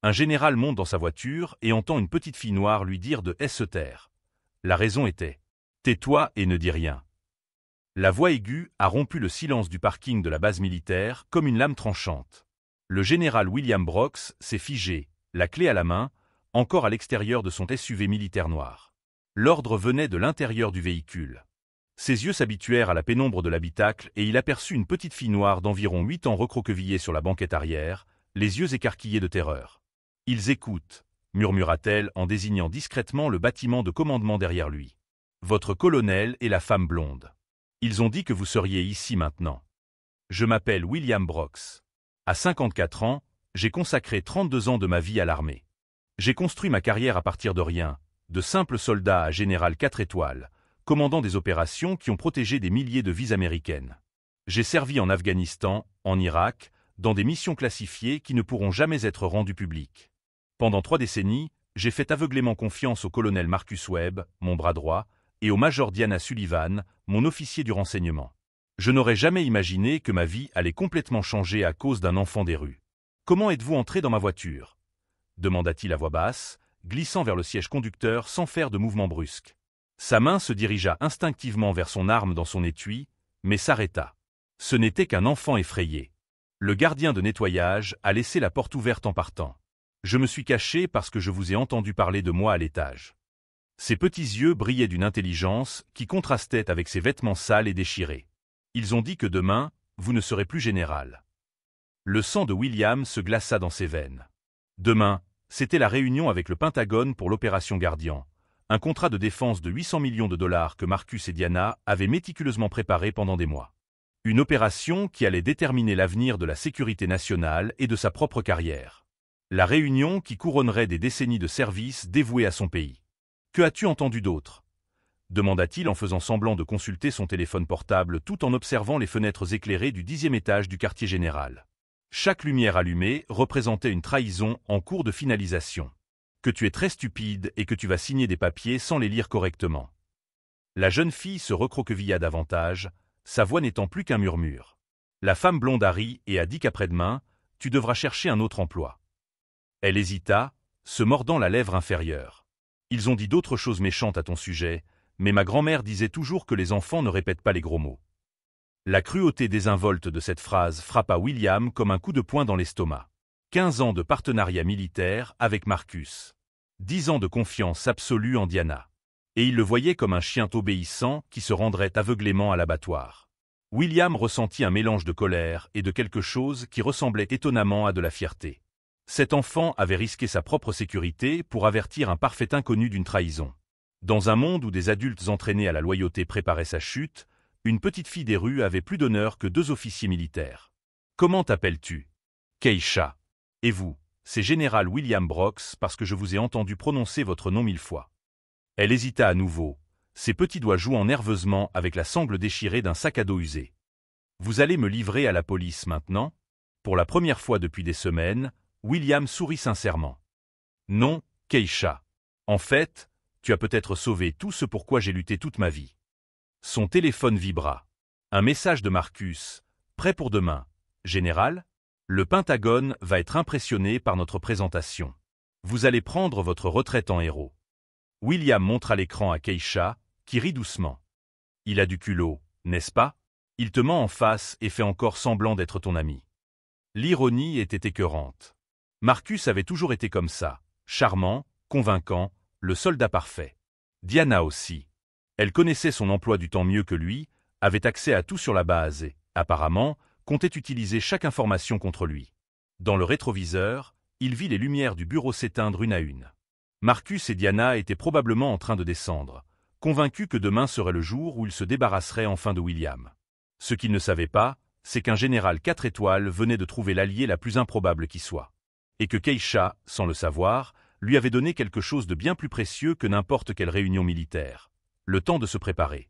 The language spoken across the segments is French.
Un général monte dans sa voiture et entend une petite fille noire lui dire de se taire. La raison était « Tais-toi et ne dis rien ». La voix aiguë a rompu le silence du parking de la base militaire comme une lame tranchante. Le général William Brox s'est figé, la clé à la main, encore à l'extérieur de son SUV militaire noir. L'ordre venait de l'intérieur du véhicule. Ses yeux s'habituèrent à la pénombre de l'habitacle et il aperçut une petite fille noire d'environ 8 ans recroquevillée sur la banquette arrière, les yeux écarquillés de terreur. « Ils écoutent », murmura-t-elle en désignant discrètement le bâtiment de commandement derrière lui. « Votre colonel et la femme blonde. Ils ont dit que vous seriez ici maintenant. Je m'appelle William Brox. À 54 ans, j'ai consacré 32 ans de ma vie à l'armée. J'ai construit ma carrière à partir de rien, de simple soldat à général 4 étoiles, commandant des opérations qui ont protégé des milliers de vies américaines. J'ai servi en Afghanistan, en Irak, dans des missions classifiées qui ne pourront jamais être rendues publiques. Pendant 3 décennies, j'ai fait aveuglément confiance au colonel Marcus Webb, mon bras droit, et au major Diana Sullivan, mon officier du renseignement. Je n'aurais jamais imaginé que ma vie allait complètement changer à cause d'un enfant des rues. « Comment êtes-vous entré dans ma voiture » demanda-t-il à voix basse, glissant vers le siège conducteur sans faire de mouvement brusque. Sa main se dirigea instinctivement vers son arme dans son étui, mais s'arrêta. Ce n'était qu'un enfant effrayé. Le gardien de nettoyage a laissé la porte ouverte en partant. Je me suis caché parce que je vous ai entendu parler de moi à l'étage. Ses petits yeux brillaient d'une intelligence qui contrastait avec ses vêtements sales et déchirés. Ils ont dit que demain, vous ne serez plus général. Le sang de William se glaça dans ses veines. Demain, c'était la réunion avec le Pentagone pour l'opération Guardian, un contrat de défense de 800 millions de dollars que Marcus et Diana avaient méticuleusement préparé pendant des mois. Une opération qui allait déterminer l'avenir de la sécurité nationale et de sa propre carrière. La réunion qui couronnerait des décennies de service dévouées à son pays. « Que as-tu entendu d'autre » demanda-t-il en faisant semblant de consulter son téléphone portable tout en observant les fenêtres éclairées du 10e étage du quartier général. Chaque lumière allumée représentait une trahison en cours de finalisation. Que tu es très stupide et que tu vas signer des papiers sans les lire correctement. La jeune fille se recroquevilla davantage, sa voix n'étant plus qu'un murmure. La femme blonde a ri et a dit qu'après-demain, tu devras chercher un autre emploi. Elle hésita, se mordant la lèvre inférieure. Ils ont dit d'autres choses méchantes à ton sujet, mais ma grand-mère disait toujours que les enfants ne répètent pas les gros mots. La cruauté désinvolte de cette phrase frappa William comme un coup de poing dans l'estomac. 15 ans de partenariat militaire avec Marcus. 10 ans de confiance absolue en Diana. Et il le voyait comme un chien obéissant qui se rendrait aveuglément à l'abattoir. William ressentit un mélange de colère et de quelque chose qui ressemblait étonnamment à de la fierté. Cet enfant avait risqué sa propre sécurité pour avertir un parfait inconnu d'une trahison. Dans un monde où des adultes entraînés à la loyauté préparaient sa chute, une petite fille des rues avait plus d'honneur que 2 officiers militaires. « Comment t'appelles-tu » ? « Keisha. »« Et vous » ? « C'est général William Brox parce que je vous ai entendu prononcer votre nom 1000 fois. » Elle hésita à nouveau, ses petits doigts jouant nerveusement avec la sangle déchirée d'un sac à dos usé. « Vous allez me livrer à la police maintenant » ? Pour la première fois depuis des semaines, William sourit sincèrement. « Non, Keisha. En fait, tu as peut-être sauvé tout ce pour quoi j'ai lutté toute ma vie. » Son téléphone vibra. Un message de Marcus. « Prêt pour demain. Général ? Le Pentagone va être impressionné par notre présentation. Vous allez prendre votre retraite en héros. » William montra l'écran à Keisha, qui rit doucement. « Il a du culot, n'est-ce pas ? Il te ment en face et fait encore semblant d'être ton ami. » L'ironie était écœurante. Marcus avait toujours été comme ça, charmant, convaincant, le soldat parfait. Diana aussi. Elle connaissait son emploi du temps mieux que lui, avait accès à tout sur la base et, apparemment, comptait utiliser chaque information contre lui. Dans le rétroviseur, il vit les lumières du bureau s'éteindre une à une. Marcus et Diana étaient probablement en train de descendre, convaincus que demain serait le jour où ils se débarrasseraient enfin de William. Ce qu'ils ne savaient pas, c'est qu'un général 4 étoiles venait de trouver l'allié la plus improbable qui soit. Et que Keisha, sans le savoir, lui avait donné quelque chose de bien plus précieux que n'importe quelle réunion militaire. Le temps de se préparer.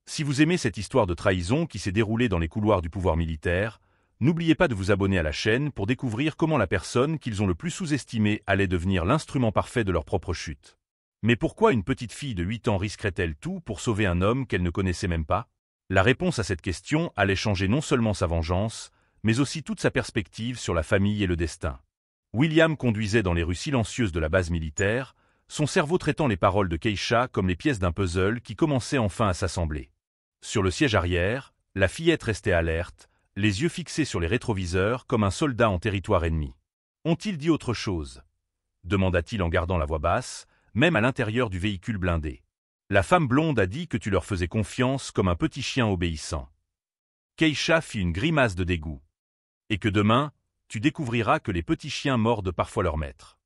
Si vous aimez cette histoire de trahison qui s'est déroulée dans les couloirs du pouvoir militaire, n'oubliez pas de vous abonner à la chaîne pour découvrir comment la personne qu'ils ont le plus sous-estimée allait devenir l'instrument parfait de leur propre chute. Mais pourquoi une petite fille de 8 ans risquerait-elle tout pour sauver un homme qu'elle ne connaissait même pas ? La réponse à cette question allait changer non seulement sa vengeance, mais aussi toute sa perspective sur la famille et le destin. William conduisait dans les rues silencieuses de la base militaire, son cerveau traitant les paroles de Keisha comme les pièces d'un puzzle qui commençait enfin à s'assembler. Sur le siège arrière, la fillette restait alerte, les yeux fixés sur les rétroviseurs comme un soldat en territoire ennemi. « Ont-ils dit autre chose ?» demanda-t-il en gardant la voix basse, même à l'intérieur du véhicule blindé. « La femme blonde a dit que tu leur faisais confiance comme un petit chien obéissant. » Keisha fit une grimace de dégoût. « Et que demain, tu découvriras que les petits chiens mordent parfois leur maître. »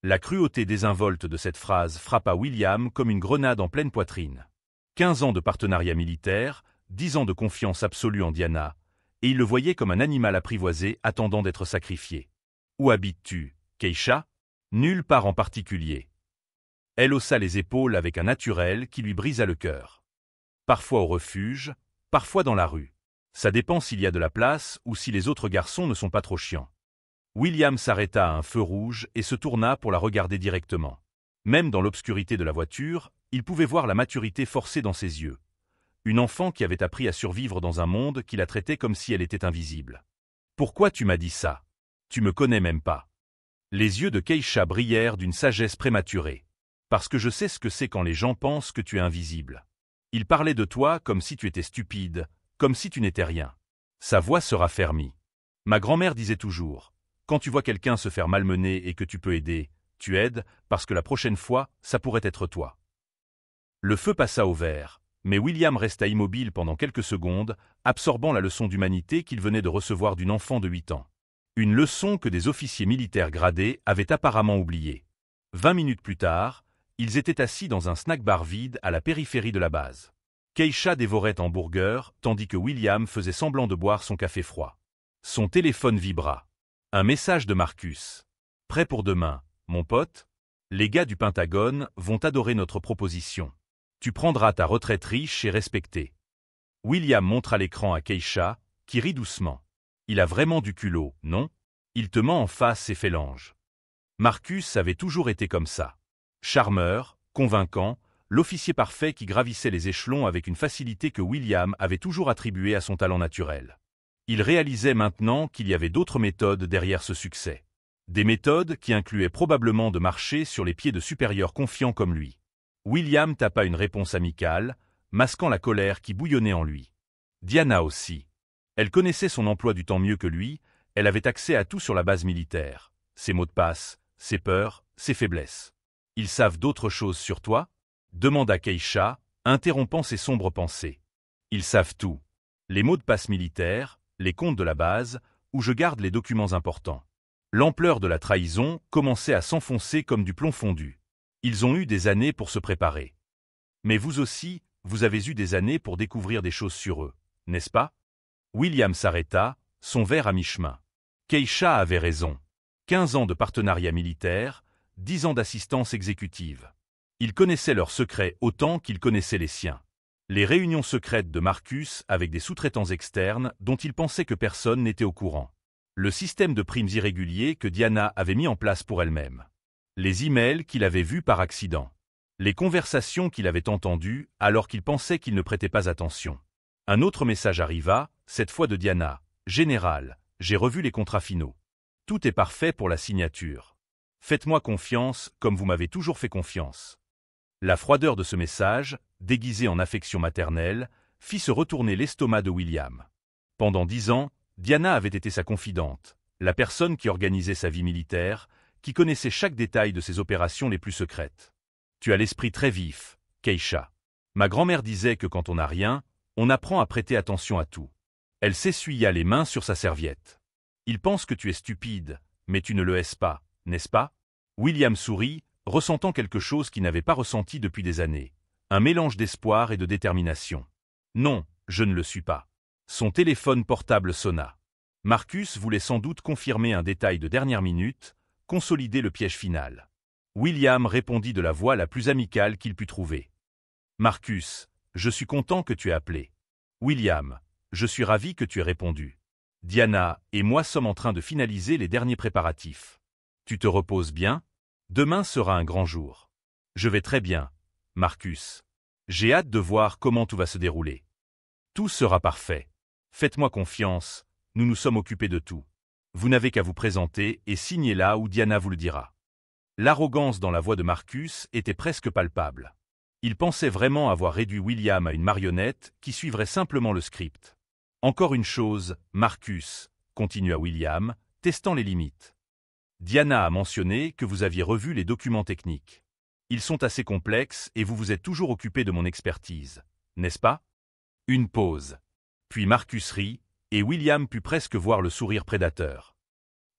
La cruauté désinvolte de cette phrase frappa William comme une grenade en pleine poitrine. 15 ans de partenariat militaire, 10 ans de confiance absolue en Diana, et il le voyait comme un animal apprivoisé attendant d'être sacrifié. « Où habites-tu, Keisha ?»« Nulle part en particulier. » Elle haussa les épaules avec un naturel qui lui brisa le cœur. « Parfois au refuge, parfois dans la rue. Ça dépend s'il y a de la place ou si les autres garçons ne sont pas trop chiants. » William s'arrêta à un feu rouge et se tourna pour la regarder directement. Même dans l'obscurité de la voiture, il pouvait voir la maturité forcée dans ses yeux. Une enfant qui avait appris à survivre dans un monde qui la traitait comme si elle était invisible. « Pourquoi tu m'as dit ça? Tu me connais même pas. » Les yeux de Keisha brillèrent d'une sagesse prématurée. « Parce que je sais ce que c'est quand les gens pensent que tu es invisible. Ils parlaient de toi comme si tu étais stupide, comme si tu n'étais rien. » Sa voix se raffermit. « Ma grand-mère disait toujours, quand tu vois quelqu'un se faire malmener et que tu peux aider, tu aides, parce que la prochaine fois, ça pourrait être toi. » Le feu passa au vert, mais William resta immobile pendant quelques secondes, absorbant la leçon d'humanité qu'il venait de recevoir d'une enfant de 8 ans. Une leçon que des officiers militaires gradés avaient apparemment oubliée. 20 minutes plus tard, ils étaient assis dans un snack-bar vide à la périphérie de la base. Keisha dévorait un hamburger, tandis que William faisait semblant de boire son café froid. Son téléphone vibra. Un message de Marcus. « Prêt pour demain, mon pote? Les gars du Pentagone vont adorer notre proposition. Tu prendras ta retraite riche et respectée. » William montra l'écran à Keisha, qui rit doucement. « Il a vraiment du culot, non? Il te ment en face et fait l'ange. » Marcus avait toujours été comme ça. Charmeur, convaincant, l'officier parfait qui gravissait les échelons avec une facilité que William avait toujours attribuée à son talent naturel. Il réalisait maintenant qu'il y avait d'autres méthodes derrière ce succès. Des méthodes qui incluaient probablement de marcher sur les pieds de supérieurs confiants comme lui. William tapa une réponse amicale, masquant la colère qui bouillonnait en lui. Diana aussi. Elle connaissait son emploi du temps mieux que lui, elle avait accès à tout sur la base militaire. Ses mots de passe, ses peurs, ses faiblesses. « Ils savent d'autres choses sur toi ?» demanda Keisha, interrompant ses sombres pensées. « Ils savent tout. Les mots de passe militaires, les comptes de la base, où je garde les documents importants. » L'ampleur de la trahison commençait à s'enfoncer comme du plomb fondu. Ils ont eu des années pour se préparer. Mais vous aussi, vous avez eu des années pour découvrir des choses sur eux, n'est-ce pas? William s'arrêta, son verre à mi-chemin. Keisha avait raison. 15 ans de partenariat militaire, 10 ans d'assistance exécutive. Il connaissait leurs secrets autant qu'il connaissait les siens. Les réunions secrètes de Marcus avec des sous-traitants externes dont il pensait que personne n'était au courant. Le système de primes irréguliers que Diana avait mis en place pour elle-même. Les emails qu'il avait vus par accident. Les conversations qu'il avait entendues alors qu'il pensait qu'il ne prêtait pas attention. Un autre message arriva, cette fois de Diana. « Général, j'ai revu les contrats finaux. Tout est parfait pour la signature. Faites-moi confiance comme vous m'avez toujours fait confiance. » La froideur de ce message, déguisé en affection maternelle, fit se retourner l'estomac de William. Pendant 10 ans, Diana avait été sa confidente, la personne qui organisait sa vie militaire, qui connaissait chaque détail de ses opérations les plus secrètes. « Tu as l'esprit très vif, Keisha. Ma grand-mère disait que quand on n'a rien, on apprend à prêter attention à tout. » Elle s'essuya les mains sur sa serviette. « Il pense que tu es stupide, mais tu ne le es pas, n'est-ce pas ?» William sourit, ressentant quelque chose qu'il n'avait pas ressenti depuis des années. Un mélange d'espoir et de détermination. « Non, je ne le suis pas. » Son téléphone portable sonna. Marcus voulait sans doute confirmer un détail de dernière minute, consolider le piège final. William répondit de la voix la plus amicale qu'il put trouver. « Marcus, je suis content que tu aies appelé. William, je suis ravi que tu aies répondu. Diana et moi sommes en train de finaliser les derniers préparatifs. Tu te reposes bien? Demain sera un grand jour. » « Je vais très bien, Marcus. J'ai hâte de voir comment tout va se dérouler. Tout sera parfait. Faites-moi confiance, nous nous sommes occupés de tout. » Vous n'avez qu'à vous présenter et signer là où Diana vous le dira. L'arrogance dans la voix de Marcus était presque palpable. Il pensait vraiment avoir réduit William à une marionnette qui suivrait simplement le script. Encore une chose, Marcus, continua William, testant les limites. Diana a mentionné que vous aviez revu les documents techniques. Ils sont assez complexes et vous vous êtes toujours occupé de mon expertise, n'est-ce pas? Une pause. Puis Marcus rit, et William put presque voir le sourire prédateur.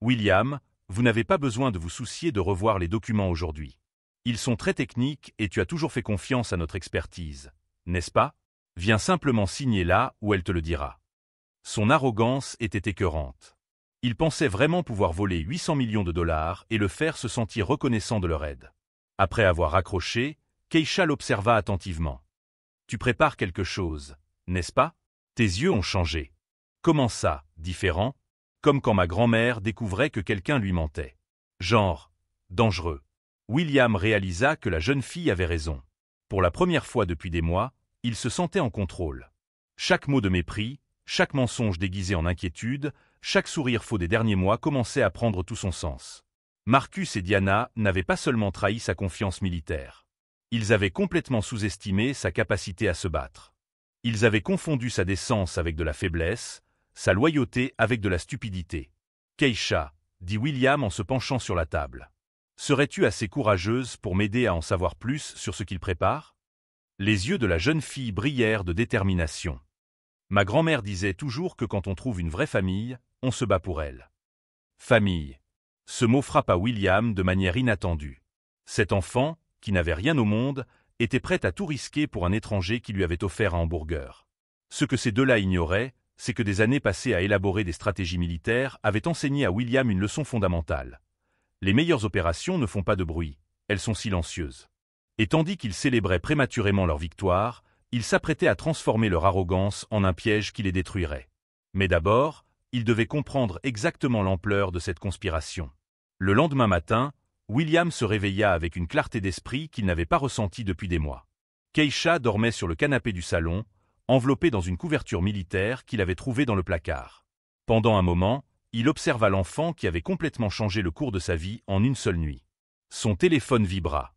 William, vous n'avez pas besoin de vous soucier de revoir les documents aujourd'hui. Ils sont très techniques et tu as toujours fait confiance à notre expertise, n'est-ce pas? Viens simplement signer là où elle te le dira. Son arrogance était écœurante. Il pensait vraiment pouvoir voler 800 millions de dollars et le faire se sentir reconnaissant de leur aide. Après avoir raccroché, Keisha l'observa attentivement. Tu prépares quelque chose, n'est-ce pas? Tes yeux ont changé. Comment ça, différent? Comme quand ma grand-mère découvrait que quelqu'un lui mentait. Genre, dangereux. William réalisa que la jeune fille avait raison. Pour la première fois depuis des mois, il se sentait en contrôle. Chaque mot de mépris, chaque mensonge déguisé en inquiétude, chaque sourire faux des derniers mois commençait à prendre tout son sens. Marcus et Diana n'avaient pas seulement trahi sa confiance militaire. Ils avaient complètement sous-estimé sa capacité à se battre. Ils avaient confondu sa décence avec de la faiblesse, sa loyauté avec de la stupidité. Keisha, dit William en se penchant sur la table. Serais-tu assez courageuse pour m'aider à en savoir plus sur ce qu'il prépare? Les yeux de la jeune fille brillèrent de détermination. Ma grand-mère disait toujours que quand on trouve une vraie famille, on se bat pour elle. Famille. Ce mot frappa William de manière inattendue. Cet enfant, qui n'avait rien au monde, était prêt à tout risquer pour un étranger qui lui avait offert un hamburger. Ce que ces deux-là ignoraient, c'est que des années passées à élaborer des stratégies militaires avaient enseigné à William une leçon fondamentale. Les meilleures opérations ne font pas de bruit, elles sont silencieuses. Et tandis qu'ils célébraient prématurément leur victoire, ils s'apprêtaient à transformer leur arrogance en un piège qui les détruirait. Mais d'abord, ils devaient comprendre exactement l'ampleur de cette conspiration. Le lendemain matin, William se réveilla avec une clarté d'esprit qu'il n'avait pas ressentie depuis des mois. Keisha dormait sur le canapé du salon, enveloppée dans une couverture militaire qu'il avait trouvée dans le placard. Pendant un moment, il observa l'enfant qui avait complètement changé le cours de sa vie en une seule nuit. Son téléphone vibra.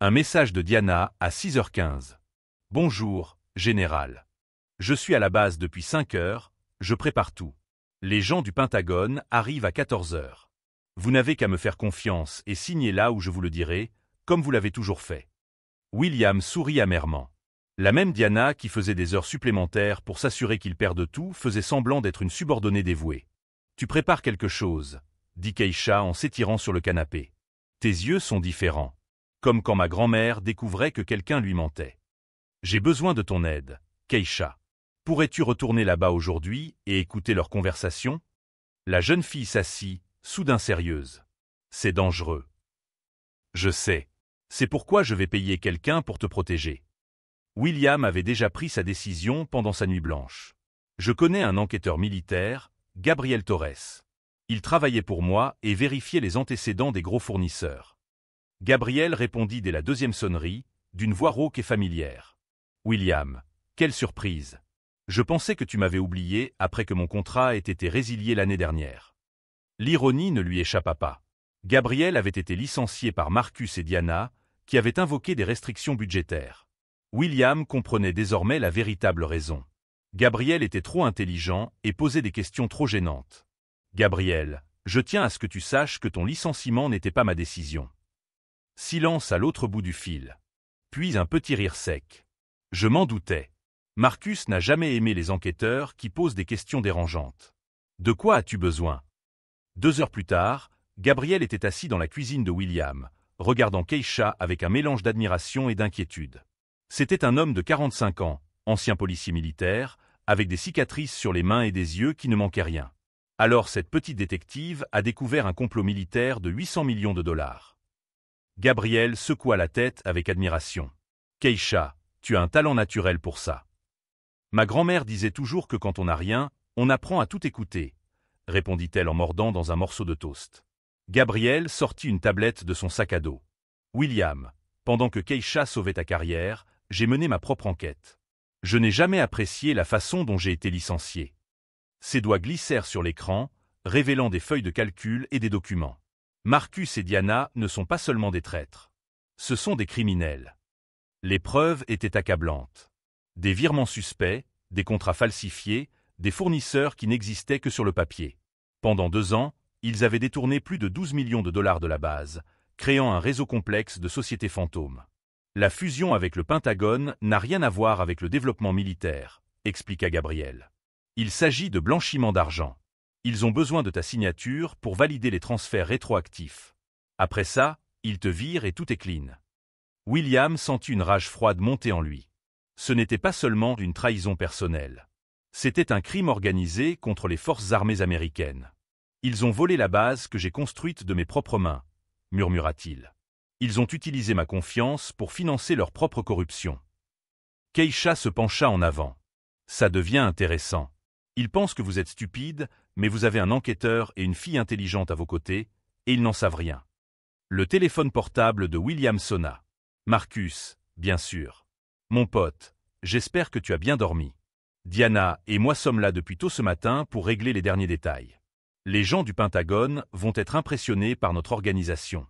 Un message de Diana à 6h15. « Bonjour, général. Je suis à la base depuis 5 heures, je prépare tout. Les gens du Pentagone arrivent à 14h. Vous n'avez qu'à me faire confiance et signer là où je vous le dirai, comme vous l'avez toujours fait. » William sourit amèrement. La même Diana qui faisait des heures supplémentaires pour s'assurer qu'il perde tout faisait semblant d'être une subordonnée dévouée. « Tu prépares quelque chose, » dit Keisha en s'étirant sur le canapé. « Tes yeux sont différents. Comme quand ma grand-mère découvrait que quelqu'un lui mentait. J'ai besoin de ton aide, Keisha. Pourrais-tu retourner là-bas aujourd'hui et écouter leur conversation? » La jeune fille s'assit, soudain sérieuse. « C'est dangereux. »« Je sais. C'est pourquoi je vais payer quelqu'un pour te protéger. » William avait déjà pris sa décision pendant sa nuit blanche. « Je connais un enquêteur militaire, Gabriel Torres. Il travaillait pour moi et vérifiait les antécédents des gros fournisseurs. » Gabriel répondit dès la deuxième sonnerie, d'une voix rauque et familière. « William, quelle surprise! Je pensais que tu m'avais oublié après que mon contrat ait été résilié l'année dernière. » L'ironie ne lui échappa pas. Gabriel avait été licencié par Marcus et Diana, qui avaient invoqué des restrictions budgétaires. William comprenait désormais la véritable raison. Gabriel était trop intelligent et posait des questions trop gênantes. « Gabriel, je tiens à ce que tu saches que ton licenciement n'était pas ma décision. » Silence à l'autre bout du fil. Puis un petit rire sec. « Je m'en doutais. Marcus n'a jamais aimé les enquêteurs qui posent des questions dérangeantes. De quoi as-tu besoin? » 2 heures plus tard, Gabriel était assis dans la cuisine de William, regardant Keisha avec un mélange d'admiration et d'inquiétude. C'était un homme de 45 ans, ancien policier militaire, avec des cicatrices sur les mains et des yeux qui ne manquaient rien. Alors cette petite détective a découvert un complot militaire de 800 millions de dollars. Gabriel secoua la tête avec admiration. « Keisha, tu as un talent naturel pour ça. » Ma grand-mère disait toujours que quand on n'a rien, on apprend à tout écouter, répondit-elle en mordant dans un morceau de toast. Gabriel sortit une tablette de son sac à dos. « William, pendant que Keisha sauvait ta carrière, j'ai mené ma propre enquête. Je n'ai jamais apprécié la façon dont j'ai été licencié. » Ses doigts glissèrent sur l'écran, révélant des feuilles de calcul et des documents. Marcus et Diana ne sont pas seulement des traîtres. Ce sont des criminels. Les preuves étaient accablantes. Des virements suspects, des contrats falsifiés, des fournisseurs qui n'existaient que sur le papier. Pendant 2 ans, ils avaient détourné plus de 12 millions de dollars de la base, créant un réseau complexe de sociétés fantômes. La fusion avec le Pentagone n'a rien à voir avec le développement militaire, expliqua Gabriel. Il s'agit de blanchiment d'argent. Ils ont besoin de ta signature pour valider les transferts rétroactifs. Après ça, ils te virent et tout est clean. William sentit une rage froide monter en lui. Ce n'était pas seulement une trahison personnelle. C'était un crime organisé contre les forces armées américaines. Ils ont volé la base que j'ai construite de mes propres mains, murmura-t-il. Ils ont utilisé ma confiance pour financer leur propre corruption. Keisha se pencha en avant. Ça devient intéressant. Ils pensent que vous êtes stupide, mais vous avez un enquêteur et une fille intelligente à vos côtés, et ils n'en savent rien. Le téléphone portable de William sonna. Marcus, bien sûr. Mon pote, j'espère que tu as bien dormi. Diana et moi sommes là depuis tôt ce matin pour régler les derniers détails. Les gens du Pentagone vont être impressionnés par notre organisation.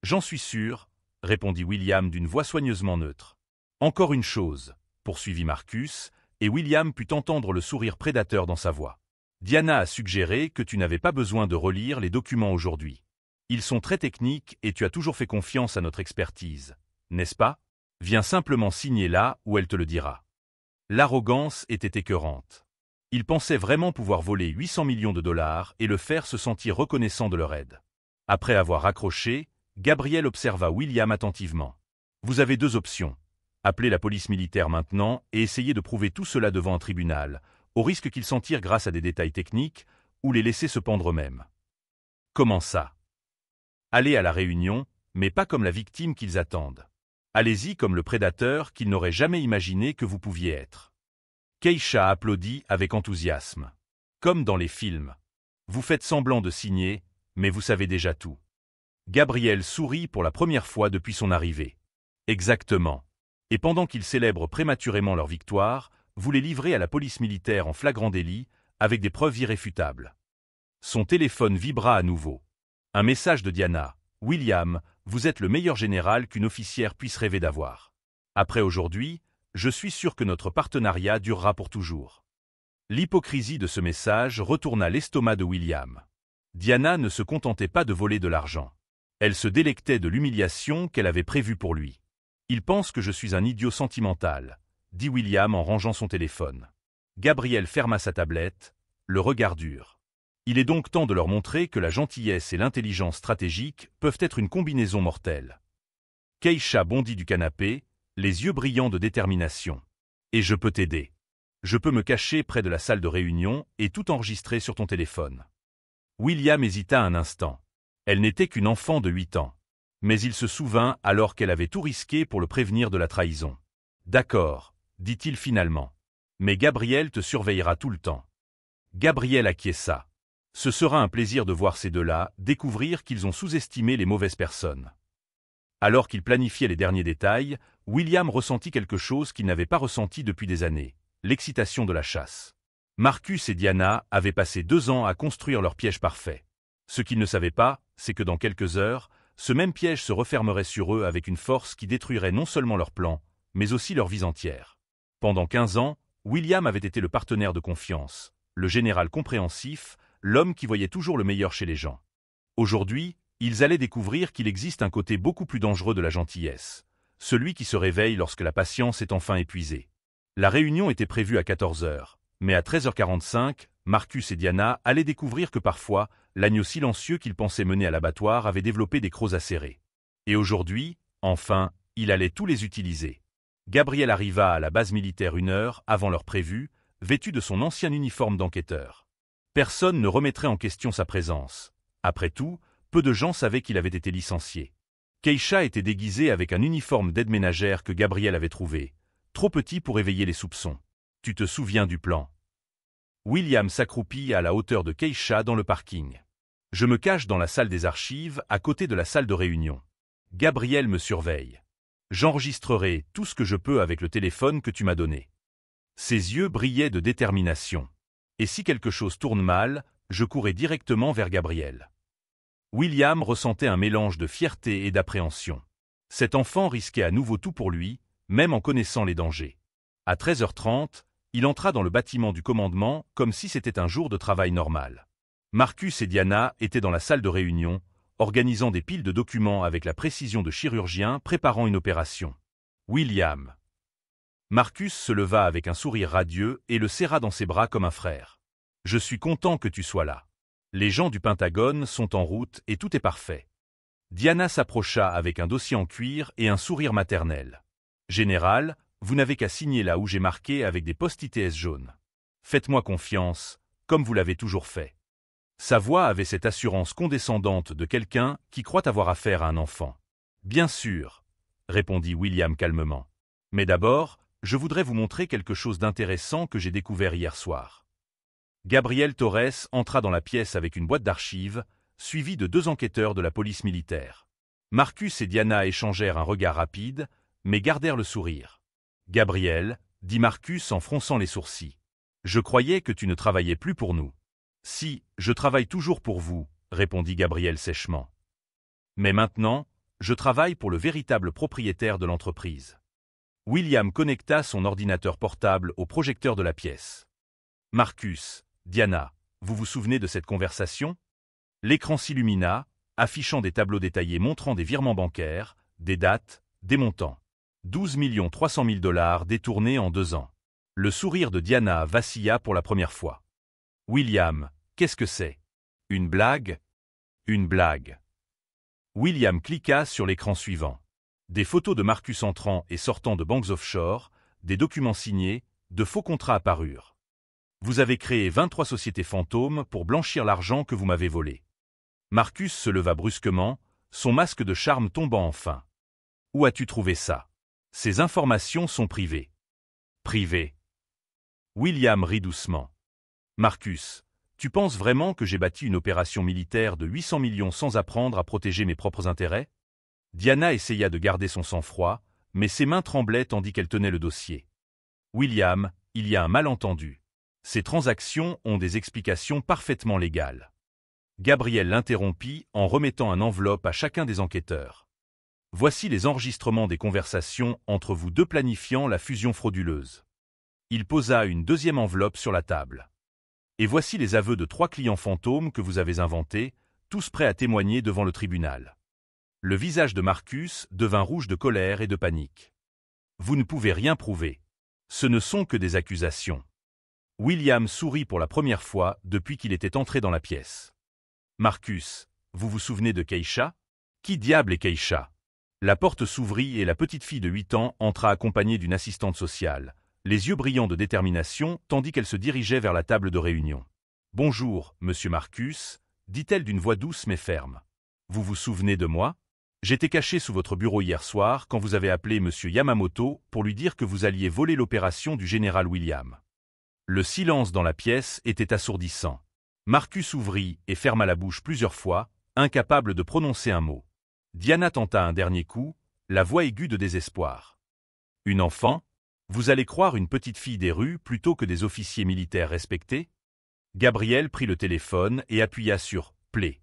J'en suis sûr, répondit William d'une voix soigneusement neutre. Encore une chose, poursuivit Marcus, et William put entendre le sourire prédateur dans sa voix. Diana a suggéré que tu n'avais pas besoin de relire les documents aujourd'hui. Ils sont très techniques et tu as toujours fait confiance à notre expertise, n'est-ce pas? Viens simplement signer là où elle te le dira. L'arrogance était écœurante. Ils pensaient vraiment pouvoir voler 800 millions de dollars et le faire se sentir reconnaissant de leur aide. Après avoir raccroché, Gabriel observa William attentivement. Vous avez 2 options. Appelez la police militaire maintenant et essayez de prouver tout cela devant un tribunal, au risque qu'ils s'en tirent grâce à des détails techniques, ou les laisser se pendre eux-mêmes. Comment ça? Allez à la réunion, mais pas comme la victime qu'ils attendent. Allez-y comme le prédateur qu'ils n'auraient jamais imaginé que vous pouviez être. Keisha applaudit avec enthousiasme. Comme dans les films. Vous faites semblant de signer, mais vous savez déjà tout. Gabriel sourit pour la première fois depuis son arrivée. Exactement. Et pendant qu'ils célèbrent prématurément leur victoire, vous les livrez à la police militaire en flagrant délit, avec des preuves irréfutables. Son téléphone vibra à nouveau. Un message de Diana. William, vous êtes le meilleur général qu'une officière puisse rêver d'avoir. Après aujourd'hui, je suis sûr que notre partenariat durera pour toujours. L'hypocrisie de ce message retourna l'estomac de William. Diana ne se contentait pas de voler de l'argent. Elle se délectait de l'humiliation qu'elle avait prévue pour lui. Il pense que je suis un idiot sentimental, dit William en rangeant son téléphone. Gabriel ferma sa tablette, le regard dur. Il est donc temps de leur montrer que la gentillesse et l'intelligence stratégique peuvent être une combinaison mortelle. Keisha bondit du canapé, les yeux brillants de détermination. Et je peux t'aider. Je peux me cacher près de la salle de réunion et tout enregistrer sur ton téléphone. William hésita un instant. Elle n'était qu'une enfant de 8 ans. Mais il se souvint alors qu'elle avait tout risqué pour le prévenir de la trahison. D'accord, dit-il finalement. Mais Gabriel te surveillera tout le temps. Gabriel acquiesça. Ce sera un plaisir de voir ces deux-là découvrir qu'ils ont sous-estimé les mauvaises personnes. Alors qu'il planifiait les derniers détails, William ressentit quelque chose qu'il n'avait pas ressenti depuis des années, l'excitation de la chasse. Marcus et Diana avaient passé 2 ans à construire leur piège parfait. Ce qu'ils ne savaient pas, c'est que dans quelques heures, ce même piège se refermerait sur eux avec une force qui détruirait non seulement leur plan, mais aussi leur vie entière. Pendant 15 ans, William avait été le partenaire de confiance, le général compréhensif, l'homme qui voyait toujours le meilleur chez les gens. Aujourd'hui, ils allaient découvrir qu'il existe un côté beaucoup plus dangereux de la gentillesse, celui qui se réveille lorsque la patience est enfin épuisée. La réunion était prévue à 14 heures, mais à 13h45, Marcus et Diana allaient découvrir que parfois, l'agneau silencieux qu'ils pensaient mener à l'abattoir avait développé des crocs acérés. Et aujourd'hui, enfin, il allait tous les utiliser. Gabriel arriva à la base militaire 1 heure avant l'heure prévue, vêtu de son ancien uniforme d'enquêteur. Personne ne remettrait en question sa présence. Après tout, peu de gens savaient qu'il avait été licencié. Keisha était déguisée avec un uniforme d'aide ménagère que Gabriel avait trouvé, trop petit pour éveiller les soupçons. Tu te souviens du plan? William s'accroupit à la hauteur de Keisha dans le parking. Je me cache dans la salle des archives, à côté de la salle de réunion. Gabriel me surveille. J'enregistrerai tout ce que je peux avec le téléphone que tu m'as donné. Ses yeux brillaient de détermination. Et si quelque chose tourne mal, je courais directement vers Gabriel. William ressentait un mélange de fierté et d'appréhension. Cet enfant risquait à nouveau tout pour lui, même en connaissant les dangers. À 13h30, il entra dans le bâtiment du commandement comme si c'était un jour de travail normal. Marcus et Diana étaient dans la salle de réunion, organisant des piles de documents avec la précision de chirurgiens préparant une opération. William. Marcus se leva avec un sourire radieux et le serra dans ses bras comme un frère. « Je suis content que tu sois là. Les gens du Pentagone sont en route et tout est parfait. » Diana s'approcha avec un dossier en cuir et un sourire maternel. « Général, vous n'avez qu'à signer là où j'ai marqué avec des post-it jaunes. Faites-moi confiance, comme vous l'avez toujours fait. » Sa voix avait cette assurance condescendante de quelqu'un qui croit avoir affaire à un enfant. « Bien sûr, » répondit William calmement. « Mais d'abord, je voudrais vous montrer quelque chose d'intéressant que j'ai découvert hier soir. » Gabriel Torres entra dans la pièce avec une boîte d'archives, suivi de 2 enquêteurs de la police militaire. Marcus et Diana échangèrent un regard rapide, mais gardèrent le sourire. « Gabriel, » dit Marcus en fronçant les sourcils. « Je croyais que tu ne travaillais plus pour nous. »« Si, je travaille toujours pour vous, » répondit Gabriel sèchement. « Mais maintenant, je travaille pour le véritable propriétaire de l'entreprise. » William connecta son ordinateur portable au projecteur de la pièce. « Marcus, Diana, vous vous souvenez de cette conversation ?» L'écran s'illumina, affichant des tableaux détaillés montrant des virements bancaires, des dates, des montants. 12 300 000 $ détournés en 2 ans. Le sourire de Diana vacilla pour la première fois. « William, qu'est-ce que c'est? Une blague? » « Une blague. » William cliqua sur l'écran suivant. Des photos de Marcus entrant et sortant de banques offshore, des documents signés, de faux contrats apparurent. Vous avez créé 23 sociétés fantômes pour blanchir l'argent que vous m'avez volé. Marcus se leva brusquement, son masque de charme tombant enfin. Où as-tu trouvé ça? Ces informations sont privées. Privées. William rit doucement. Marcus, tu penses vraiment que j'ai bâti une opération militaire de 800 millions sans apprendre à protéger mes propres intérêts? Diana essaya de garder son sang-froid, mais ses mains tremblaient tandis qu'elle tenait le dossier. William, il y a un malentendu. Ces transactions ont des explications parfaitement légales. Gabriel l'interrompit en remettant une enveloppe à chacun des enquêteurs. Voici les enregistrements des conversations entre vous deux planifiant la fusion frauduleuse. Il posa une 2e enveloppe sur la table. Et voici les aveux de 3 clients fantômes que vous avez inventés, tous prêts à témoigner devant le tribunal. Le visage de Marcus devint rouge de colère et de panique. Vous ne pouvez rien prouver. Ce ne sont que des accusations. William sourit pour la première fois depuis qu'il était entré dans la pièce. Marcus, vous vous souvenez de Keisha? Qui diable est Keisha? La porte s'ouvrit et la petite fille de 8 ans entra accompagnée d'une assistante sociale, les yeux brillants de détermination tandis qu'elle se dirigeait vers la table de réunion. « Bonjour, monsieur Marcus, » dit-elle d'une voix douce mais ferme. « Vous vous souvenez de moi? J'étais caché sous votre bureau hier soir quand vous avez appelé monsieur Yamamoto pour lui dire que vous alliez voler l'opération du général William. » Le silence dans la pièce était assourdissant. Marcus ouvrit et ferma la bouche plusieurs fois, incapable de prononcer un mot. Diana tenta un dernier coup, la voix aiguë de désespoir. « Une enfant? Vous allez croire une petite fille des rues plutôt que des officiers militaires respectés? » Gabriel prit le téléphone et appuya sur « Play ».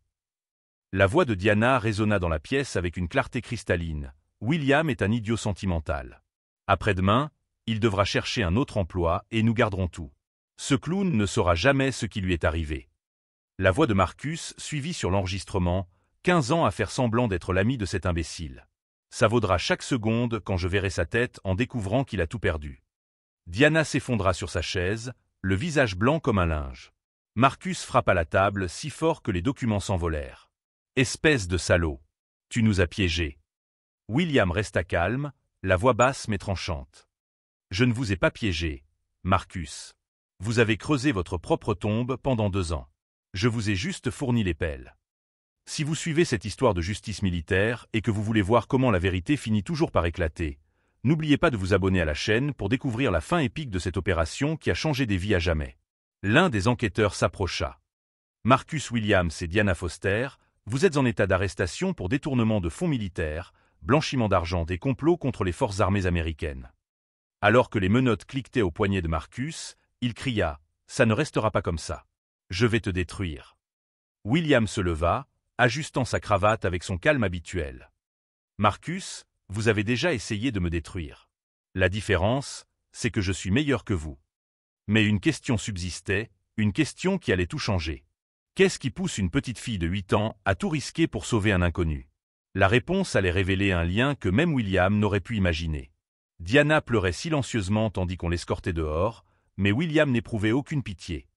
La voix de Diana résonna dans la pièce avec une clarté cristalline. « William est un idiot sentimental. Après-demain, il devra chercher un autre emploi et nous garderons tout. Ce clown ne saura jamais ce qui lui est arrivé. » La voix de Marcus suivit sur l'enregistrement, 15 ans à faire semblant d'être l'ami de cet imbécile. Ça vaudra chaque seconde quand je verrai sa tête en découvrant qu'il a tout perdu. Diana s'effondra sur sa chaise, le visage blanc comme un linge. Marcus frappa la table si fort que les documents s'envolèrent. « Espèce de salaud! Tu nous as piégés. » William resta calme, la voix basse mais tranchante. « Je ne vous ai pas piégé, Marcus. Vous avez creusé votre propre tombe pendant 2 ans. Je vous ai juste fourni les pelles. Si vous suivez cette histoire de justice militaire et que vous voulez voir comment la vérité finit toujours par éclater, n'oubliez pas de vous abonner à la chaîne pour découvrir la fin épique de cette opération qui a changé des vies à jamais. » L'un des enquêteurs s'approcha. « Marcus Williams et Diana Foster, vous êtes en état d'arrestation pour détournement de fonds militaires, blanchiment d'argent des complots contre les forces armées américaines. » Alors que les menottes cliquetaient au poignet de Marcus, il cria « Ça ne restera pas comme ça. Je vais te détruire. William se leva, ajustant sa cravate avec son calme habituel. Marcus, vous avez déjà essayé de me détruire. La différence, c'est que je suis meilleur que vous. Mais une question subsistait, une question qui allait tout changer. Qu'est-ce qui pousse une petite fille de 8 ans à tout risquer pour sauver un inconnu? La réponse allait révéler un lien que même William n'aurait pu imaginer. Diana pleurait silencieusement tandis qu'on l'escortait dehors, mais William n'éprouvait aucune pitié.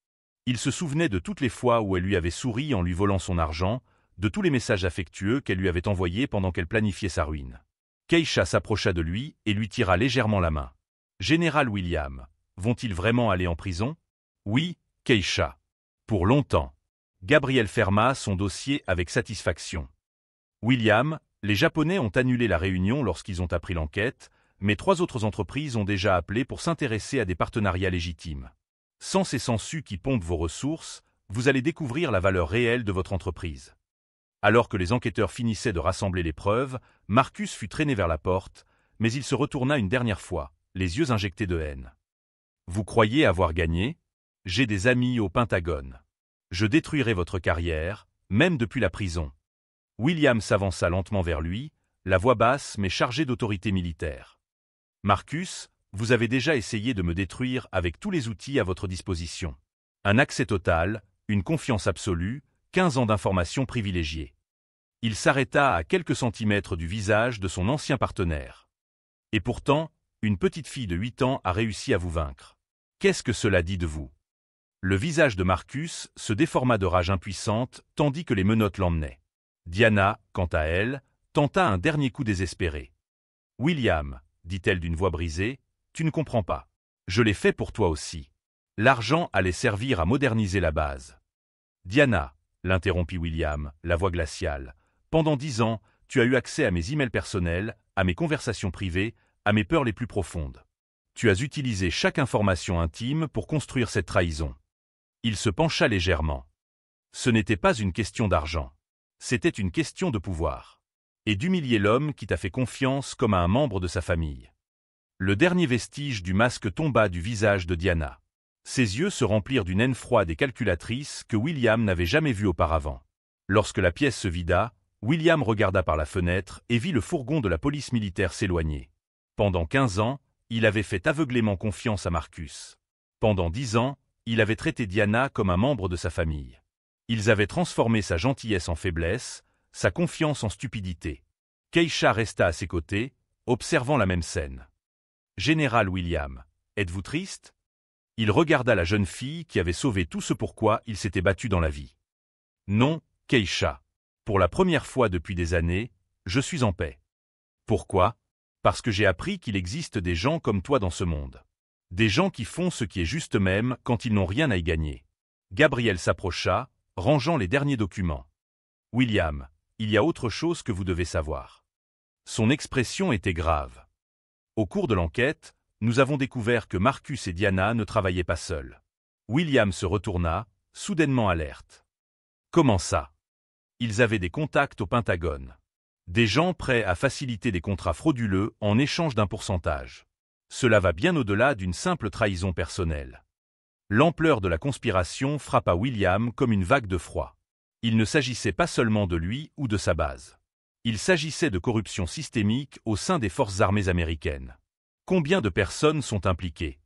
Il se souvenait de toutes les fois où elle lui avait souri en lui volant son argent, de tous les messages affectueux qu'elle lui avait envoyés pendant qu'elle planifiait sa ruine. Keisha s'approcha de lui et lui tira légèrement la main. « Général William, vont-ils vraiment aller en prison? » « Oui, Keisha. Pour longtemps. » Gabriel ferma son dossier avec satisfaction. « William, les Japonais ont annulé la réunion lorsqu'ils ont appris l'enquête, mais 3 autres entreprises ont déjà appelé pour s'intéresser à des partenariats légitimes. Sans ces sangsues qui pompent vos ressources, vous allez découvrir la valeur réelle de votre entreprise. » Alors que les enquêteurs finissaient de rassembler les preuves, Marcus fut traîné vers la porte, mais il se retourna une dernière fois, les yeux injectés de haine. « Vous croyez avoir gagné? J'ai des amis au Pentagone. Je détruirai votre carrière, même depuis la prison. » William s'avança lentement vers lui, la voix basse mais chargée d'autorité militaire. « Marcus, vous avez déjà essayé de me détruire avec tous les outils à votre disposition. Un accès total, une confiance absolue, 15 ans d'informations privilégiées. » Il s'arrêta à quelques centimètres du visage de son ancien partenaire. « Et pourtant, une petite fille de 8 ans a réussi à vous vaincre. Qu'est-ce que cela dit de vous? » Le visage de Marcus se déforma de rage impuissante tandis que les menottes l'emmenaient. Diana, quant à elle, tenta un dernier coup désespéré. « William, dit-elle d'une voix brisée, tu ne comprends pas. Je l'ai fait pour toi aussi. L'argent allait servir à moderniser la base. »« Diana, l'interrompit William, la voix glaciale, pendant 10 ans, tu as eu accès à mes emails personnels, à mes conversations privées, à mes peurs les plus profondes. Tu as utilisé chaque information intime pour construire cette trahison. » Il se pencha légèrement. Ce n'était pas une question d'argent. C'était une question de pouvoir. Et d'humilier l'homme qui t'a fait confiance comme à un membre de sa famille. Le dernier vestige du masque tomba du visage de Diana. Ses yeux se remplirent d'une haine froide et calculatrice que William n'avait jamais vue auparavant. Lorsque la pièce se vida, William regarda par la fenêtre et vit le fourgon de la police militaire s'éloigner. Pendant 15 ans, il avait fait aveuglément confiance à Marcus. Pendant 10 ans, il avait traité Diana comme un membre de sa famille. Ils avaient transformé sa gentillesse en faiblesse, sa confiance en stupidité. Keisha resta à ses côtés, observant la même scène. « Général William, êtes-vous triste ?» Il regarda la jeune fille qui avait sauvé tout ce pourquoi il s'était battu dans la vie. « Non, Keisha. Pour la première fois depuis des années, je suis en paix. » « Pourquoi ? Parce que j'ai appris qu'il existe des gens comme toi dans ce monde. Des gens qui font ce qui est juste même quand ils n'ont rien à y gagner. » Gabriel s'approcha, rangeant les derniers documents. « William, il y a autre chose que vous devez savoir. » Son expression était grave. Au cours de l'enquête, nous avons découvert que Marcus et Diana ne travaillaient pas seuls. William se retourna, soudainement alerte. « Comment ça? Ils avaient des contacts au Pentagone. Des gens prêts à faciliter des contrats frauduleux en échange d'un pourcentage. Cela va bien au-delà d'une simple trahison personnelle. » L'ampleur de la conspiration frappa William comme une vague de froid. Il ne s'agissait pas seulement de lui ou de sa base. Il s'agissait de corruption systémique au sein des forces armées américaines. Combien de personnes sont impliquées?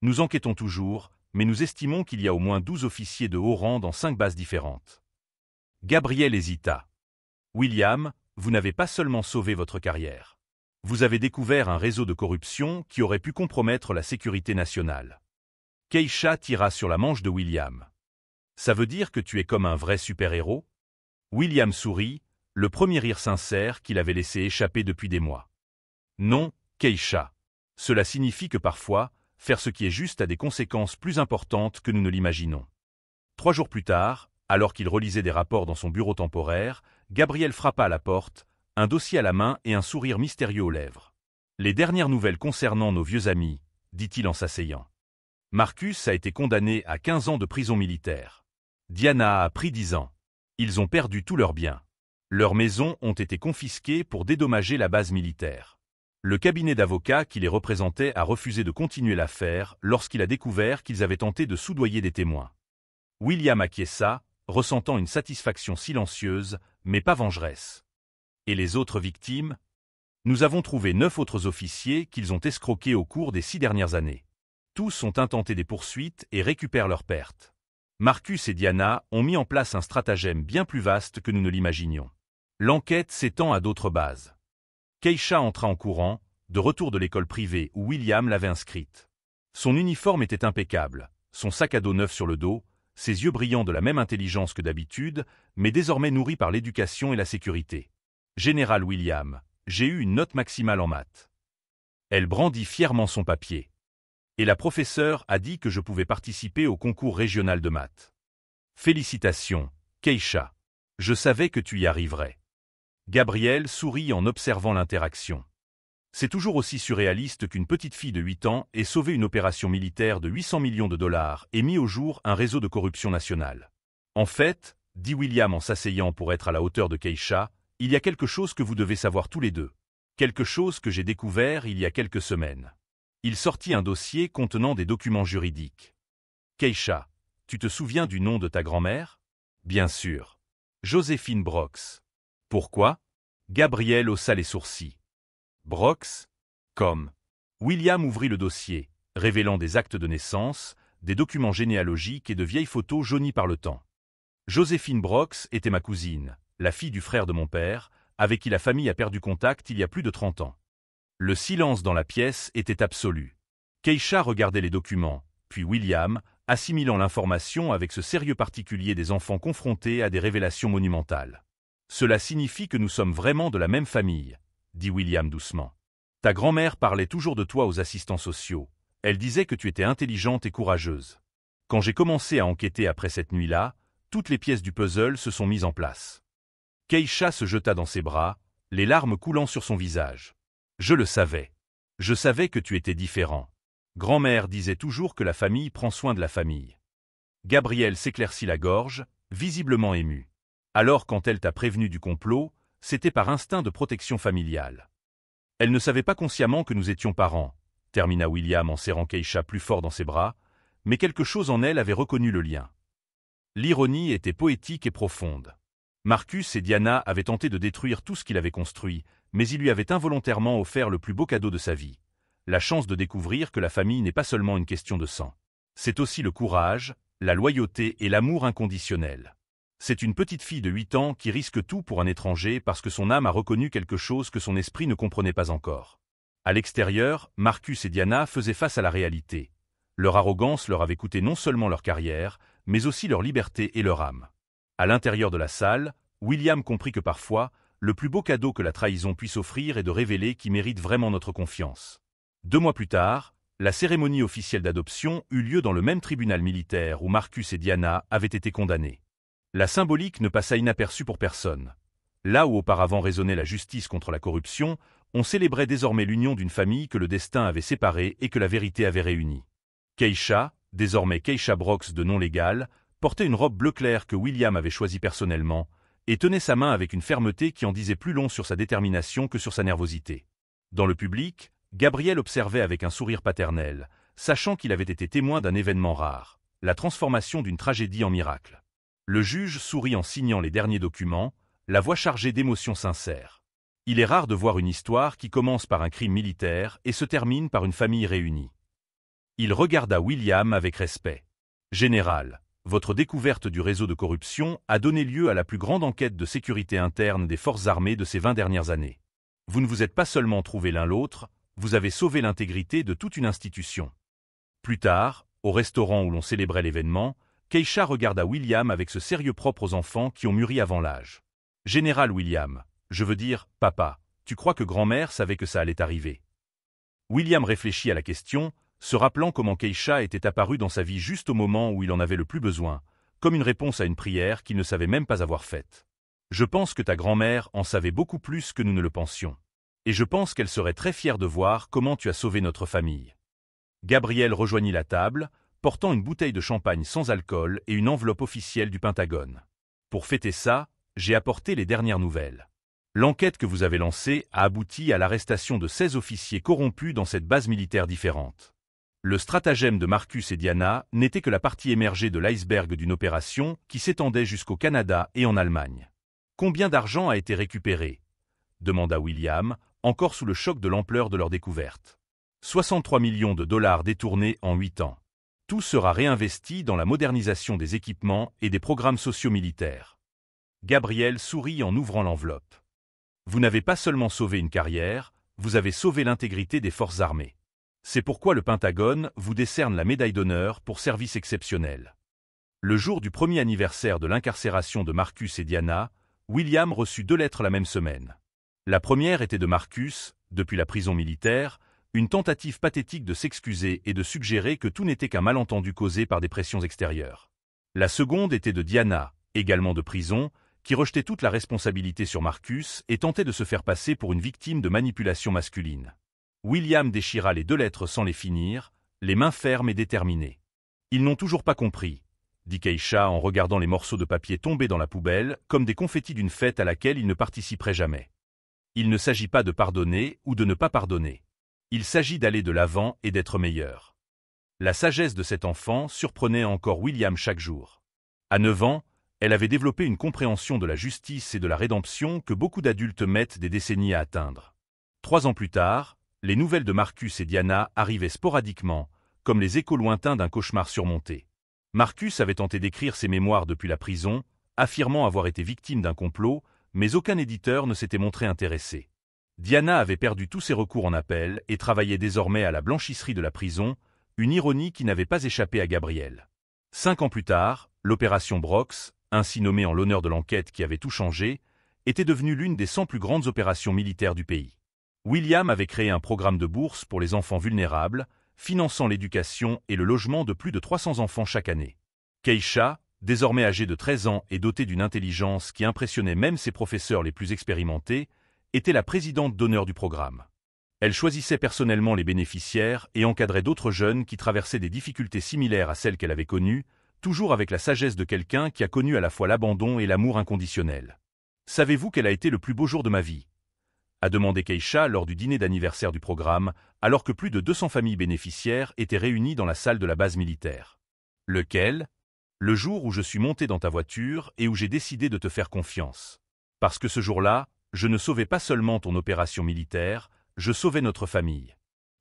Nous enquêtons toujours, mais nous estimons qu'il y a au moins 12 officiers de haut rang dans 5 bases différentes. Gabriel hésita. « William, vous n'avez pas seulement sauvé votre carrière. Vous avez découvert un réseau de corruption qui aurait pu compromettre la sécurité nationale. » Keisha tira sur la manche de William. « Ça veut dire que tu es comme un vrai super-héros ?» William sourit, le premier rire sincère qu'il avait laissé échapper depuis des mois. « Non, Keisha. Cela signifie que parfois, faire ce qui est juste a des conséquences plus importantes que nous ne l'imaginons. » 3 jours plus tard, alors qu'il relisait des rapports dans son bureau temporaire, Gabriel frappa à la porte, un dossier à la main et un sourire mystérieux aux lèvres. « Les dernières nouvelles concernant nos vieux amis, » dit-il en s'asseyant. « Marcus a été condamné à 15 ans de prison militaire. Diana a pris 10 ans. Ils ont perdu tous leurs biens. Leurs maisons ont été confisquées pour dédommager la base militaire. Le cabinet d'avocats qui les représentait a refusé de continuer l'affaire lorsqu'il a découvert qu'ils avaient tenté de soudoyer des témoins. William acquiesça, ressentant une satisfaction silencieuse, mais pas vengeresse. Et les autres victimes? Nous avons trouvé 9 autres officiers qu'ils ont escroqués au cours des 6 dernières années. Tous ont intenté des poursuites et récupèrent leurs pertes. Marcus et Diana ont mis en place un stratagème bien plus vaste que nous ne l'imaginions. L'enquête s'étend à d'autres bases. Keisha entra en courant, de retour de l'école privée où William l'avait inscrite. Son uniforme était impeccable, son sac à dos neuf sur le dos, ses yeux brillants de la même intelligence que d'habitude, mais désormais nourris par l'éducation et la sécurité. Général William, j'ai eu une note maximale en maths. Elle brandit fièrement son papier. Et la professeure a dit que je pouvais participer au concours régional de maths. Félicitations, Keisha. Je savais que tu y arriverais. Gabriel sourit en observant l'interaction. C'est toujours aussi surréaliste qu'une petite fille de 8 ans ait sauvé une opération militaire de 800 millions de dollars et mis au jour un réseau de corruption nationale. En fait, dit William en s'asseyant pour être à la hauteur de Keisha, il y a quelque chose que vous devez savoir tous les deux. Quelque chose que j'ai découvert il y a quelques semaines. Il sortit un dossier contenant des documents juridiques. Keisha, tu te souviens du nom de ta grand-mère? Bien sûr. Joséphine Brox. Pourquoi? Gabriel haussa les sourcils. Brox? Comme. William ouvrit le dossier, révélant des actes de naissance, des documents généalogiques et de vieilles photos jaunies par le temps. Joséphine Brox était ma cousine, la fille du frère de mon père, avec qui la famille a perdu contact il y a plus de 30 ans. Le silence dans la pièce était absolu. Keisha regardait les documents, puis William, assimilant l'information avec ce sérieux particulier des enfants confrontés à des révélations monumentales. Cela signifie que nous sommes vraiment de la même famille, dit William doucement. Ta grand-mère parlait toujours de toi aux assistants sociaux. Elle disait que tu étais intelligente et courageuse. Quand j'ai commencé à enquêter après cette nuit-là, toutes les pièces du puzzle se sont mises en place. Keisha se jeta dans ses bras, les larmes coulant sur son visage. Je le savais. Je savais que tu étais différent. Grand-mère disait toujours que la famille prend soin de la famille. Gabriel s'éclaircit la gorge, visiblement ému. Alors quand elle t'a prévenu du complot, c'était par instinct de protection familiale. Elle ne savait pas consciemment que nous étions parents, termina William en serrant Keisha plus fort dans ses bras, mais quelque chose en elle avait reconnu le lien. L'ironie était poétique et profonde. Marcus et Diana avaient tenté de détruire tout ce qu'il avait construit, mais ils lui avaient involontairement offert le plus beau cadeau de sa vie. La chance de découvrir que la famille n'est pas seulement une question de sang. C'est aussi le courage, la loyauté et l'amour inconditionnel. C'est une petite fille de 8 ans qui risque tout pour un étranger parce que son âme a reconnu quelque chose que son esprit ne comprenait pas encore. À l'extérieur, Marcus et Diana faisaient face à la réalité. Leur arrogance leur avait coûté non seulement leur carrière, mais aussi leur liberté et leur âme. À l'intérieur de la salle, William comprit que parfois, le plus beau cadeau que la trahison puisse offrir est de révéler qui mérite vraiment notre confiance. 2 mois plus tard, la cérémonie officielle d'adoption eut lieu dans le même tribunal militaire où Marcus et Diana avaient été condamnés. La symbolique ne passa inaperçue pour personne. Là où auparavant résonnait la justice contre la corruption, on célébrait désormais l'union d'une famille que le destin avait séparée et que la vérité avait réunie. Keisha, désormais Keisha Brox de nom légal, portait une robe bleu clair que William avait choisie personnellement, et tenait sa main avec une fermeté qui en disait plus long sur sa détermination que sur sa nervosité. Dans le public, Gabriel observait avec un sourire paternel, sachant qu'il avait été témoin d'un événement rare, la transformation d'une tragédie en miracle. Le juge sourit en signant les derniers documents, la voix chargée d'émotions sincères. Il est rare de voir une histoire qui commence par un crime militaire et se termine par une famille réunie. Il regarda William avec respect. « Général, votre découverte du réseau de corruption a donné lieu à la plus grande enquête de sécurité interne des forces armées de ces 20 dernières années. Vous ne vous êtes pas seulement trouvé l'un l'autre, vous avez sauvé l'intégrité de toute une institution. » Plus tard, au restaurant où l'on célébrait l'événement, Keisha regarda William avec ce sérieux propre aux enfants qui ont mûri avant l'âge. « Général William, je veux dire, papa, tu crois que grand-mère savait que ça allait arriver ?» William réfléchit à la question, se rappelant comment Keisha était apparue dans sa vie juste au moment où il en avait le plus besoin, comme une réponse à une prière qu'il ne savait même pas avoir faite. « Je pense que ta grand-mère en savait beaucoup plus que nous ne le pensions. Et je pense qu'elle serait très fière de voir comment tu as sauvé notre famille. » Gabriel rejoignit la table, portant une bouteille de champagne sans alcool et une enveloppe officielle du Pentagone. « Pour fêter ça, j'ai apporté les dernières nouvelles. L'enquête que vous avez lancée a abouti à l'arrestation de 16 officiers corrompus dans cette base militaire différente. Le stratagème de Marcus et Diana n'était que la partie émergée de l'iceberg d'une opération qui s'étendait jusqu'au Canada et en Allemagne. « Combien d'argent a été récupéré ?» demanda William, encore sous le choc de l'ampleur de leur découverte. 63 millions de dollars détournés en 8 ans. Tout sera réinvesti dans la modernisation des équipements et des programmes sociaux militaires. Gabriel sourit en ouvrant l'enveloppe. Vous n'avez pas seulement sauvé une carrière, vous avez sauvé l'intégrité des forces armées. C'est pourquoi le Pentagone vous décerne la médaille d'honneur pour service exceptionnel. Le jour du premier anniversaire de l'incarcération de Marcus et Diana, William reçut 2 lettres la même semaine. La première était de Marcus, depuis la prison militaire, une tentative pathétique de s'excuser et de suggérer que tout n'était qu'un malentendu causé par des pressions extérieures. La seconde était de Diana, également de prison, qui rejetait toute la responsabilité sur Marcus et tentait de se faire passer pour une victime de manipulation masculine. William déchira les 2 lettres sans les finir, les mains fermes et déterminées. « Ils n'ont toujours pas compris », dit Keisha en regardant les morceaux de papier tomber dans la poubelle comme des confettis d'une fête à laquelle il ne participerait jamais. Il ne s'agit pas de pardonner ou de ne pas pardonner. Il s'agit d'aller de l'avant et d'être meilleur. La sagesse de cet enfant surprenait encore William chaque jour. À 9 ans, elle avait développé une compréhension de la justice et de la rédemption que beaucoup d'adultes mettent des décennies à atteindre. 3 ans plus tard, les nouvelles de Marcus et Diana arrivaient sporadiquement, comme les échos lointains d'un cauchemar surmonté. Marcus avait tenté d'écrire ses mémoires depuis la prison, affirmant avoir été victime d'un complot, mais aucun éditeur ne s'était montré intéressé. Diana avait perdu tous ses recours en appel et travaillait désormais à la blanchisserie de la prison, une ironie qui n'avait pas échappé à Gabriel. 5 ans plus tard, l'opération Brox, ainsi nommée en l'honneur de l'enquête qui avait tout changé, était devenue l'une des 100 plus grandes opérations militaires du pays. William avait créé un programme de bourse pour les enfants vulnérables, finançant l'éducation et le logement de plus de 300 enfants chaque année. Keisha, désormais âgée de 13 ans et dotée d'une intelligence qui impressionnait même ses professeurs les plus expérimentés, était la présidente d'honneur du programme. Elle choisissait personnellement les bénéficiaires et encadrait d'autres jeunes qui traversaient des difficultés similaires à celles qu'elle avait connues, toujours avec la sagesse de quelqu'un qui a connu à la fois l'abandon et l'amour inconditionnel. « Savez-vous quel a été le plus beau jour de ma vie ?» a demandé Keisha lors du dîner d'anniversaire du programme, alors que plus de 200 familles bénéficiaires étaient réunies dans la salle de la base militaire. « Lequel ? Le jour où je suis monté dans ta voiture et où j'ai décidé de te faire confiance. Parce que ce jour-là, je ne sauvais pas seulement ton opération militaire, je sauvais notre famille. »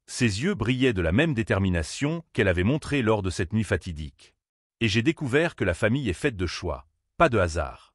Ses yeux brillaient de la même détermination qu'elle avait montrée lors de cette nuit fatidique. « Et j'ai découvert que la famille est faite de choix, pas de hasard. »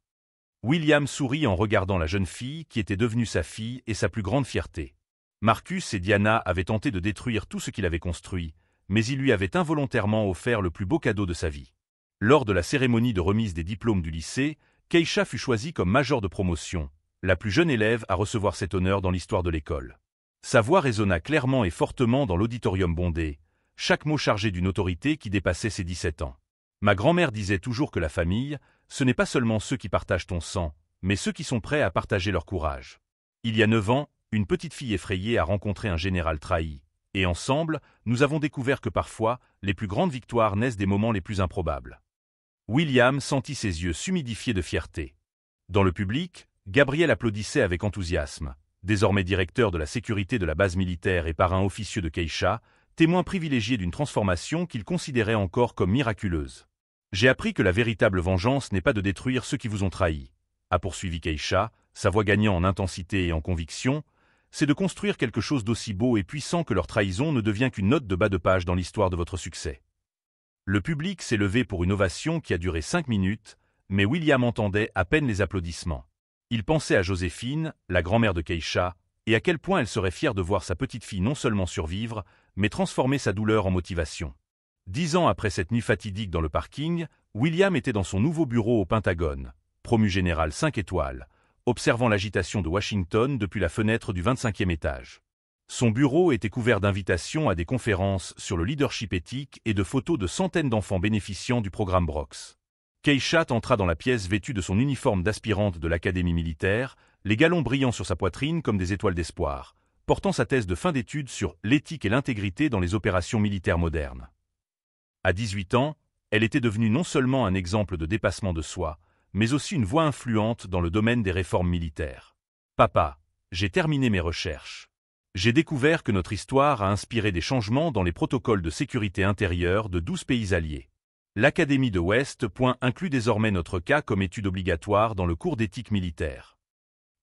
William sourit en regardant la jeune fille qui était devenue sa fille et sa plus grande fierté. Marcus et Diana avaient tenté de détruire tout ce qu'il avait construit, mais ils lui avaient involontairement offert le plus beau cadeau de sa vie. Lors de la cérémonie de remise des diplômes du lycée, Keisha fut choisie comme major de promotion, la plus jeune élève à recevoir cet honneur dans l'histoire de l'école. Sa voix résonna clairement et fortement dans l'auditorium bondé, chaque mot chargé d'une autorité qui dépassait ses 17 ans. Ma grand-mère disait toujours que la famille, ce n'est pas seulement ceux qui partagent ton sang, mais ceux qui sont prêts à partager leur courage. Il y a 9 ans, une petite fille effrayée a rencontré un général trahi, et ensemble, nous avons découvert que parfois, les plus grandes victoires naissent des moments les plus improbables. William sentit ses yeux s'humidifier de fierté. Dans le public, Gabriel applaudissait avec enthousiasme, désormais directeur de la sécurité de la base militaire et parrain officieux de Keisha, témoin privilégié d'une transformation qu'il considérait encore comme miraculeuse. « J'ai appris que la véritable vengeance n'est pas de détruire ceux qui vous ont trahi, » a poursuivi Keisha, sa voix gagnant en intensité et en conviction, « c'est de construire quelque chose d'aussi beau et puissant que leur trahison ne devient qu'une note de bas de page dans l'histoire de votre succès. » Le public s'est levé pour une ovation qui a duré 5 minutes, mais William entendait à peine les applaudissements. Il pensait à Joséphine, la grand-mère de Keisha, et à quel point elle serait fière de voir sa petite fille non seulement survivre, mais transformer sa douleur en motivation. 10 ans après cette nuit fatidique dans le parking, William était dans son nouveau bureau au Pentagone, promu général 5 étoiles, observant l'agitation de Washington depuis la fenêtre du 25e étage. Son bureau était couvert d'invitations à des conférences sur le leadership éthique et de photos de centaines d'enfants bénéficiant du programme Brox. Keisha entra dans la pièce vêtue de son uniforme d'aspirante de l'académie militaire, les galons brillant sur sa poitrine comme des étoiles d'espoir, portant sa thèse de fin d'études sur l'éthique et l'intégrité dans les opérations militaires modernes. À 18 ans, elle était devenue non seulement un exemple de dépassement de soi, mais aussi une voix influente dans le domaine des réformes militaires. « Papa, j'ai terminé mes recherches. J'ai découvert que notre histoire a inspiré des changements dans les protocoles de sécurité intérieure de 12 pays alliés. L'Académie de West Point inclut désormais notre cas comme étude obligatoire dans le cours d'éthique militaire.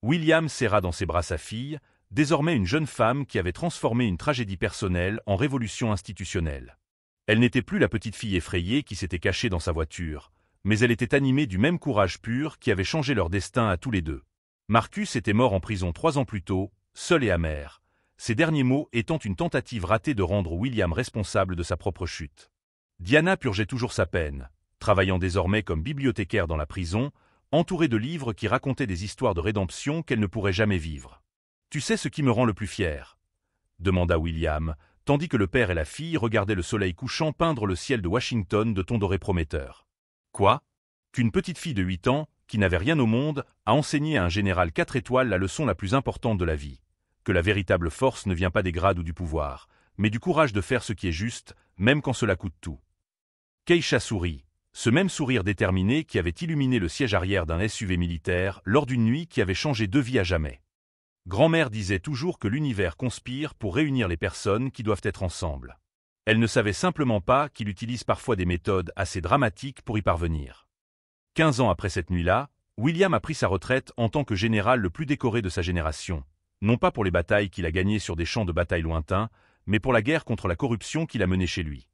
William serra dans ses bras sa fille, désormais une jeune femme qui avait transformé une tragédie personnelle en révolution institutionnelle. Elle n'était plus la petite fille effrayée qui s'était cachée dans sa voiture, mais elle était animée du même courage pur qui avait changé leur destin à tous les deux. Marcus était mort en prison 3 ans plus tôt, seul et amer, ces derniers mots étant une tentative ratée de rendre William responsable de sa propre chute. Diana purgeait toujours sa peine, travaillant désormais comme bibliothécaire dans la prison, entourée de livres qui racontaient des histoires de rédemption qu'elle ne pourrait jamais vivre. « Tu sais ce qui me rend le plus fier ?» demanda William, tandis que le père et la fille regardaient le soleil couchant peindre le ciel de Washington de tons dorés prometteurs. « Quoi ? Qu'une petite fille de 8 ans, qui n'avait rien au monde, a enseigné à un général 4 étoiles la leçon la plus importante de la vie. Que la véritable force ne vient pas des grades ou du pouvoir, mais du courage de faire ce qui est juste, même quand cela coûte tout. » Keisha sourit, ce même sourire déterminé qui avait illuminé le siège arrière d'un SUV militaire lors d'une nuit qui avait changé 2 vies à jamais. Grand-mère disait toujours que l'univers conspire pour réunir les personnes qui doivent être ensemble. Elle ne savait simplement pas qu'il utilise parfois des méthodes assez dramatiques pour y parvenir. 15 ans après cette nuit-là, William a pris sa retraite en tant que général le plus décoré de sa génération, non pas pour les batailles qu'il a gagnées sur des champs de bataille lointains, mais pour la guerre contre la corruption qu'il a menée chez lui.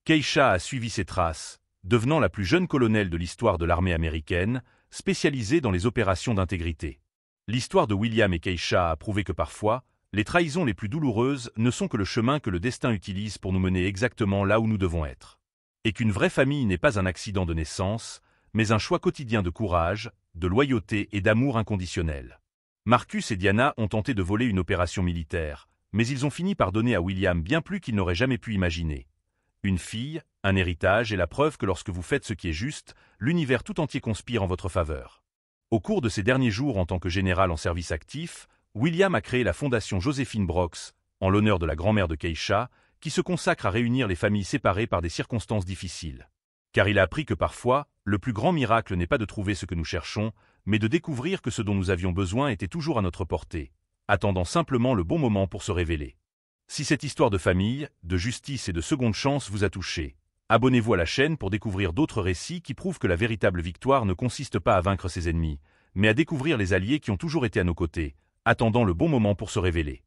Keisha a suivi ses traces, devenant la plus jeune colonelle de l'histoire de l'armée américaine, spécialisée dans les opérations d'intégrité. L'histoire de William et Keisha a prouvé que parfois, les trahisons les plus douloureuses ne sont que le chemin que le destin utilise pour nous mener exactement là où nous devons être. Et qu'une vraie famille n'est pas un accident de naissance, mais un choix quotidien de courage, de loyauté et d'amour inconditionnel. Marcus et Diana ont tenté de voler une opération militaire, mais ils ont fini par donner à William bien plus qu'il n'aurait jamais pu imaginer. Une fille, un héritage et la preuve que lorsque vous faites ce qui est juste, l'univers tout entier conspire en votre faveur. Au cours de ses derniers jours en tant que général en service actif, William a créé la fondation Joséphine Brox, en l'honneur de la grand-mère de Keisha, qui se consacre à réunir les familles séparées par des circonstances difficiles. Car il a appris que parfois, le plus grand miracle n'est pas de trouver ce que nous cherchons, mais de découvrir que ce dont nous avions besoin était toujours à notre portée, attendant simplement le bon moment pour se révéler. Si cette histoire de famille, de justice et de seconde chance vous a touché, abonnez-vous à la chaîne pour découvrir d'autres récits qui prouvent que la véritable victoire ne consiste pas à vaincre ses ennemis, mais à découvrir les alliés qui ont toujours été à nos côtés, attendant le bon moment pour se révéler.